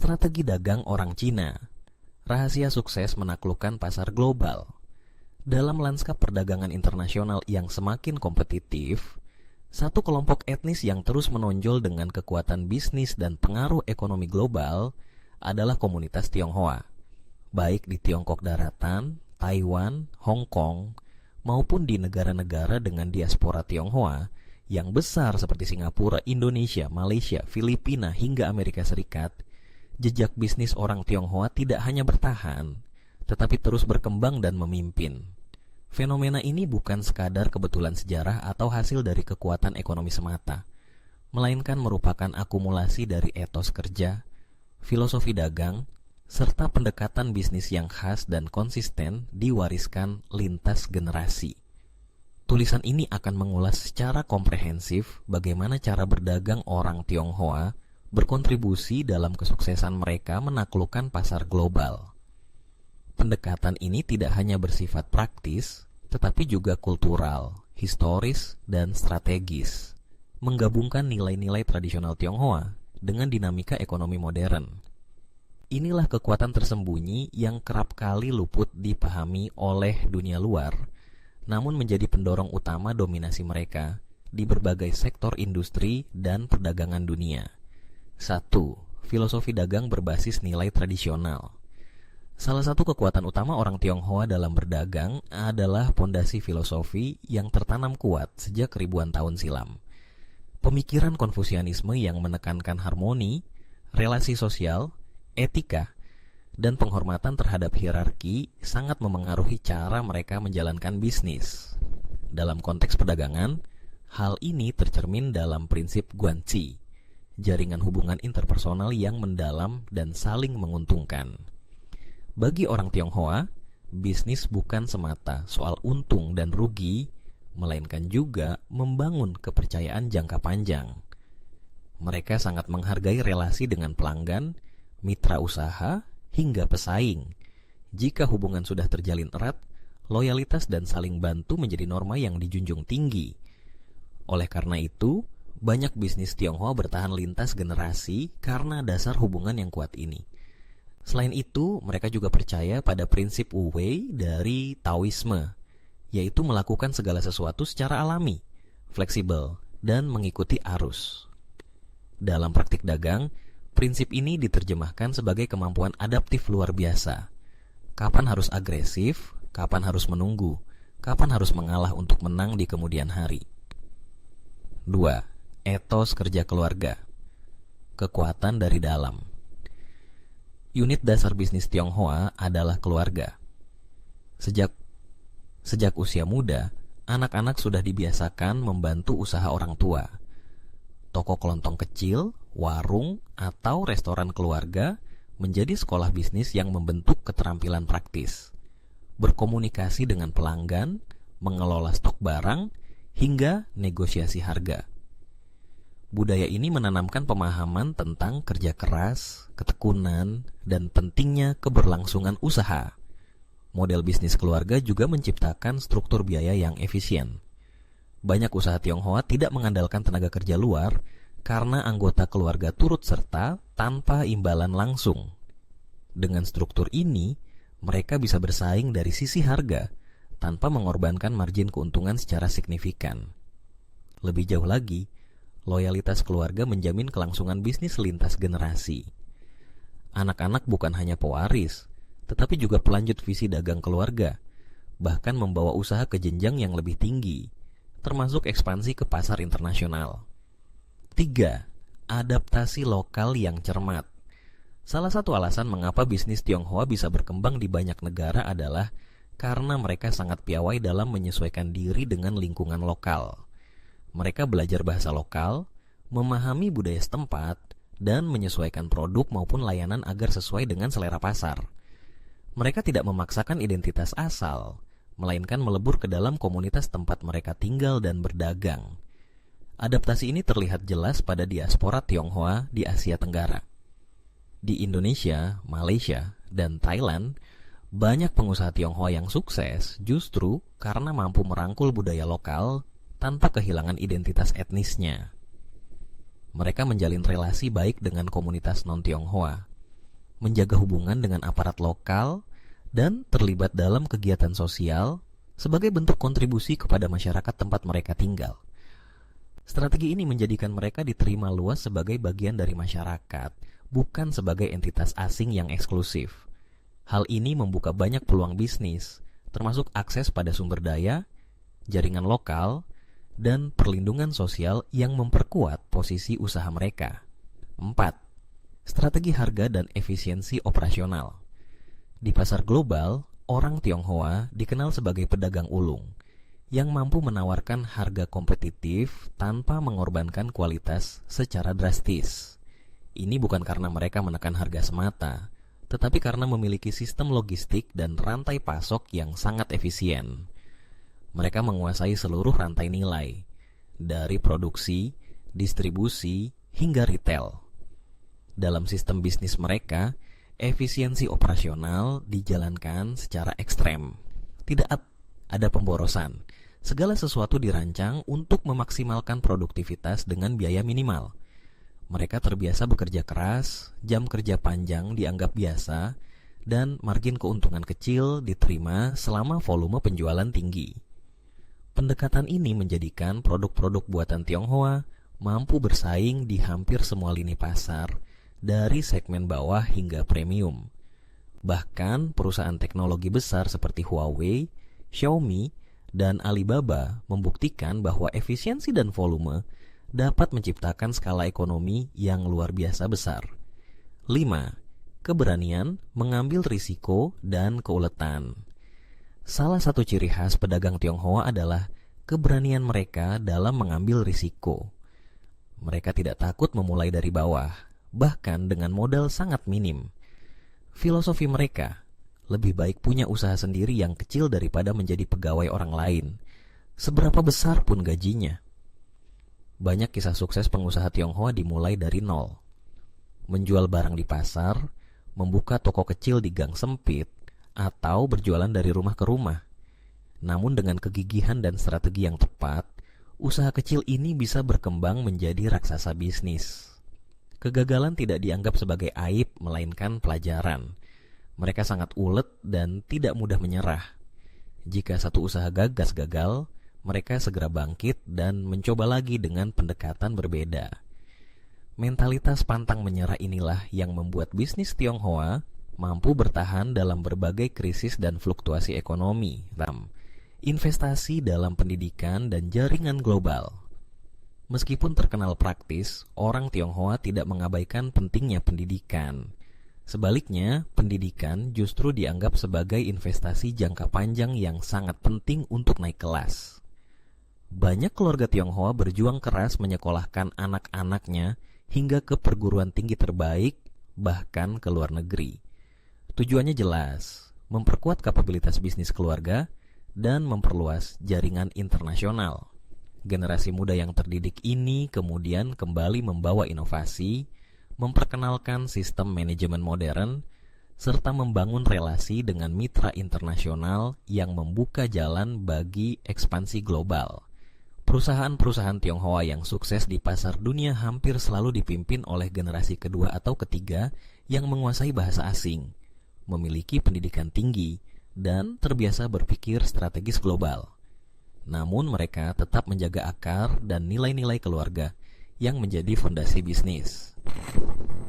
Strategi dagang orang Cina. Rahasia sukses menaklukkan pasar global. Dalam lanskap perdagangan internasional yang semakin kompetitif, satu kelompok etnis yang terus menonjol dengan kekuatan bisnis dan pengaruh ekonomi global adalah komunitas Tionghoa, baik di Tiongkok Daratan, Taiwan, Hong Kong, maupun di negara-negara dengan diaspora Tionghoa yang besar seperti Singapura, Indonesia, Malaysia, Filipina, hingga Amerika Serikat. Jejak bisnis orang Tionghoa tidak hanya bertahan, tetapi terus berkembang dan memimpin. Fenomena ini bukan sekadar kebetulan sejarah atau hasil dari kekuatan ekonomi semata, melainkan merupakan akumulasi dari etos kerja, filosofi dagang, serta pendekatan bisnis yang khas dan konsisten diwariskan lintas generasi. Tulisan ini akan mengulas secara komprehensif bagaimana cara berdagang orang Tionghoa berkontribusi dalam kesuksesan mereka menaklukkan pasar global. Pendekatan ini tidak hanya bersifat praktis, tetapi juga kultural, historis, dan strategis, menggabungkan nilai-nilai tradisional Tionghoa dengan dinamika ekonomi modern. Inilah kekuatan tersembunyi yang kerap kali luput dipahami oleh dunia luar, namun menjadi pendorong utama dominasi mereka di berbagai sektor industri dan perdagangan dunia. 1. Filosofi dagang berbasis nilai tradisional. Salah satu kekuatan utama orang Tionghoa dalam berdagang adalah pondasi filosofi yang tertanam kuat sejak ribuan tahun silam. Pemikiran Konfusianisme yang menekankan harmoni, relasi sosial, etika, dan penghormatan terhadap hierarki sangat memengaruhi cara mereka menjalankan bisnis. Dalam konteks perdagangan, hal ini tercermin dalam prinsip guanci, jaringan hubungan interpersonal yang mendalam dan saling menguntungkan. Bagi orang Tionghoa, bisnis bukan semata soal untung dan rugi, melainkan juga membangun kepercayaan jangka panjang. Mereka sangat menghargai relasi dengan pelanggan, mitra usaha, hingga pesaing. Jika hubungan sudah terjalin erat, loyalitas dan saling bantu menjadi norma yang dijunjung tinggi. Oleh karena itu, banyak bisnis Tionghoa bertahan lintas generasi karena dasar hubungan yang kuat ini. Selain itu, mereka juga percaya pada prinsip Wu Wei dari Taoisme, yaitu melakukan segala sesuatu secara alami, fleksibel, dan mengikuti arus. Dalam praktik dagang, prinsip ini diterjemahkan sebagai kemampuan adaptif luar biasa. Kapan harus agresif, kapan harus menunggu, kapan harus mengalah untuk menang di kemudian hari. 2. Etos kerja keluarga. Kekuatan dari dalam. Unit dasar bisnis Tionghoa adalah keluarga. Sejak usia muda, anak-anak sudah dibiasakan membantu usaha orang tua. Toko kelontong kecil, warung, atau restoran keluarga menjadi sekolah bisnis yang membentuk keterampilan praktis, berkomunikasi dengan pelanggan, mengelola stok barang, hingga negosiasi harga. Budaya ini menanamkan pemahaman tentang kerja keras, ketekunan, dan pentingnya keberlangsungan usaha. Model bisnis keluarga juga menciptakan struktur biaya yang efisien. Banyak usaha Tionghoa tidak mengandalkan tenaga kerja luar karena anggota keluarga turut serta tanpa imbalan langsung. Dengan struktur ini, mereka bisa bersaing dari sisi harga tanpa mengorbankan margin keuntungan secara signifikan. Lebih jauh lagi, loyalitas keluarga menjamin kelangsungan bisnis lintas generasi. Anak-anak bukan hanya pewaris, tetapi juga pelanjut visi dagang keluarga, bahkan membawa usaha ke jenjang yang lebih tinggi, termasuk ekspansi ke pasar internasional. 3. Adaptasi lokal yang cermat. Salah satu alasan mengapa bisnis Tionghoa bisa berkembang di banyak negara adalah karena mereka sangat piawai dalam menyesuaikan diri dengan lingkungan lokal. Mereka belajar bahasa lokal, memahami budaya setempat, dan menyesuaikan produk maupun layanan agar sesuai dengan selera pasar. Mereka tidak memaksakan identitas asal, melainkan melebur ke dalam komunitas tempat mereka tinggal dan berdagang. Adaptasi ini terlihat jelas pada diaspora Tionghoa di Asia Tenggara. Di Indonesia, Malaysia, dan Thailand, banyak pengusaha Tionghoa yang sukses justru karena mampu merangkul budaya lokal tanpa kehilangan identitas etnisnya. Mereka menjalin relasi baik dengan komunitas non-Tionghoa. menjaga hubungan dengan aparat lokal, dan terlibat dalam kegiatan sosial sebagai bentuk kontribusi kepada masyarakat tempat mereka tinggal. Strategi ini menjadikan mereka diterima luas sebagai bagian dari masyarakat, bukan sebagai entitas asing yang eksklusif. Hal ini membuka banyak peluang bisnis, termasuk akses pada sumber daya, jaringan lokal, dan perlindungan sosial yang memperkuat posisi usaha mereka. 4. Strategi harga dan efisiensi operasional. Di pasar global, orang Tionghoa dikenal sebagai pedagang ulung yang mampu menawarkan harga kompetitif tanpa mengorbankan kualitas secara drastis. Ini bukan karena mereka menekan harga semata, tetapi karena memiliki sistem logistik dan rantai pasok yang sangat efisien. Mereka menguasai seluruh rantai nilai, dari produksi, distribusi, hingga retail. Dalam sistem bisnis mereka, efisiensi operasional dijalankan secara ekstrem. Tidak ada pemborosan. Segala sesuatu dirancang untuk memaksimalkan produktivitas dengan biaya minimal. Mereka terbiasa bekerja keras, jam kerja panjang dianggap biasa, dan margin keuntungan kecil diterima selama volume penjualan tinggi. Pendekatan ini menjadikan produk-produk buatan Tionghoa mampu bersaing di hampir semua lini pasar, dari segmen bawah hingga premium. Bahkan perusahaan teknologi besar seperti Huawei, Xiaomi, dan Alibaba membuktikan bahwa efisiensi dan volume dapat menciptakan skala ekonomi yang luar biasa besar. 5. Keberanian mengambil risiko dan keuletan. Salah satu ciri khas pedagang Tionghoa adalah keberanian mereka dalam mengambil risiko. Mereka tidak takut memulai dari bawah, bahkan dengan modal sangat minim. Filosofi mereka, lebih baik punya usaha sendiri yang kecil daripada menjadi pegawai orang lain, seberapa besar pun gajinya. Banyak kisah sukses pengusaha Tionghoa dimulai dari nol. Menjual barang di pasar, membuka toko kecil di gang sempit, atau berjualan dari rumah ke rumah. Namun dengan kegigihan dan strategi yang tepat, usaha kecil ini bisa berkembang menjadi raksasa bisnis. Kegagalan tidak dianggap sebagai aib, melainkan pelajaran. Mereka sangat ulet dan tidak mudah menyerah. Jika satu usaha gagal, mereka segera bangkit dan mencoba lagi dengan pendekatan berbeda. Mentalitas pantang menyerah inilah yang membuat bisnis Tionghoa mampu bertahan dalam berbagai krisis dan fluktuasi ekonomi, investasi dalam pendidikan dan jaringan global. Meskipun terkenal praktis, orang Tionghoa tidak mengabaikan pentingnya pendidikan. Sebaliknya, pendidikan justru dianggap sebagai investasi jangka panjang yang sangat penting untuk naik kelas. Banyak keluarga Tionghoa berjuang keras menyekolahkan anak-anaknya hingga ke perguruan tinggi terbaik, bahkan ke luar negeri. Tujuannya jelas, memperkuat kapabilitas bisnis keluarga dan memperluas jaringan internasional. Generasi muda yang terdidik ini kemudian kembali membawa inovasi, memperkenalkan sistem manajemen modern, serta membangun relasi dengan mitra internasional yang membuka jalan bagi ekspansi global. Perusahaan-perusahaan Tionghoa yang sukses di pasar dunia hampir selalu dipimpin oleh generasi kedua atau ketiga yang menguasai bahasa asing, memiliki pendidikan tinggi, dan terbiasa berpikir strategis global. Namun mereka tetap menjaga akar dan nilai-nilai keluarga yang menjadi fondasi bisnis.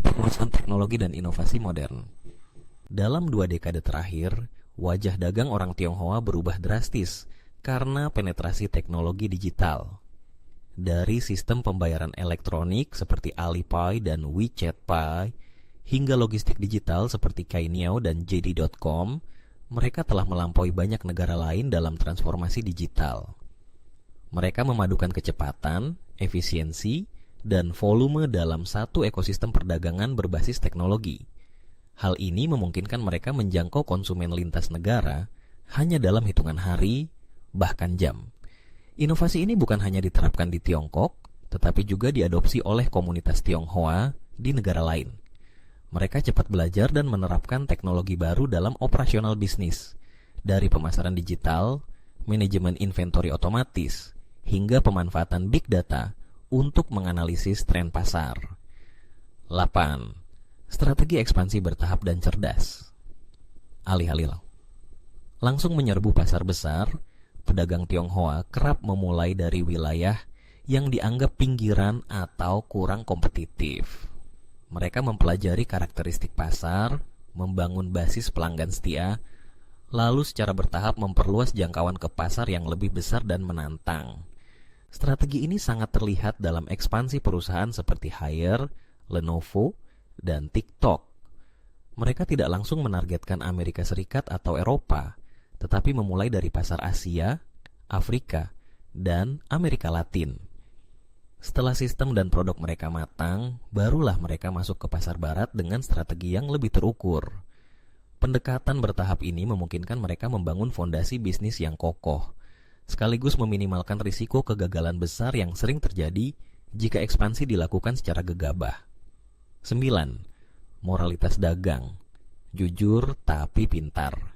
Penguasaan teknologi dan inovasi modern. Dalam 2 dekade terakhir, wajah dagang orang Tionghoa berubah drastis karena penetrasi teknologi digital. Dari sistem pembayaran elektronik seperti Alipay dan WeChat Pay, hingga logistik digital seperti Cainiao dan JD.com, mereka telah melampaui banyak negara lain dalam transformasi digital. Mereka memadukan kecepatan, efisiensi, dan volume dalam satu ekosistem perdagangan berbasis teknologi. Hal ini memungkinkan mereka menjangkau konsumen lintas negara hanya dalam hitungan hari, bahkan jam. Inovasi ini bukan hanya diterapkan di Tiongkok, tetapi juga diadopsi oleh komunitas Tionghoa di negara lain. Mereka cepat belajar dan menerapkan teknologi baru dalam operasional bisnis, dari pemasaran digital, manajemen inventory otomatis, hingga pemanfaatan big data untuk menganalisis tren pasar. 8. Strategi ekspansi bertahap dan cerdas. Alih-alih langsung menyerbu pasar besar, pedagang Tionghoa kerap memulai dari wilayah yang dianggap pinggiran atau kurang kompetitif. Mereka mempelajari karakteristik pasar, membangun basis pelanggan setia, lalu secara bertahap memperluas jangkauan ke pasar yang lebih besar dan menantang. Strategi ini sangat terlihat dalam ekspansi perusahaan seperti Haier, Lenovo, dan TikTok. Mereka tidak langsung menargetkan Amerika Serikat atau Eropa, tetapi memulai dari pasar Asia, Afrika, dan Amerika Latin. Setelah sistem dan produk mereka matang, barulah mereka masuk ke pasar barat dengan strategi yang lebih terukur. Pendekatan bertahap ini memungkinkan mereka membangun fondasi bisnis yang kokoh, sekaligus meminimalkan risiko kegagalan besar yang sering terjadi jika ekspansi dilakukan secara gegabah. 9. Moralitas dagang. Jujur tapi pintar.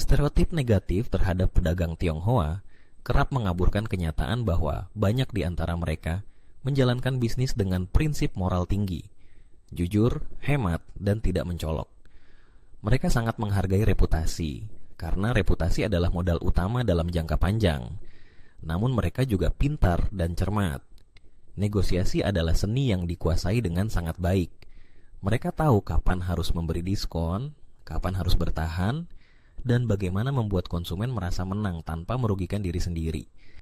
Stereotip negatif terhadap pedagang Tionghoa kerap mengaburkan kenyataan bahwa banyak di antara mereka menjalankan bisnis dengan prinsip moral tinggi, jujur, hemat, dan tidak mencolok. Mereka sangat menghargai reputasi, karena reputasi adalah modal utama dalam jangka panjang. Namun mereka juga pintar dan cermat. Negosiasi adalah seni yang dikuasai dengan sangat baik. Mereka tahu kapan harus memberi diskon, kapan harus bertahan, dan bagaimana membuat konsumen merasa menang tanpa merugikan diri sendiri.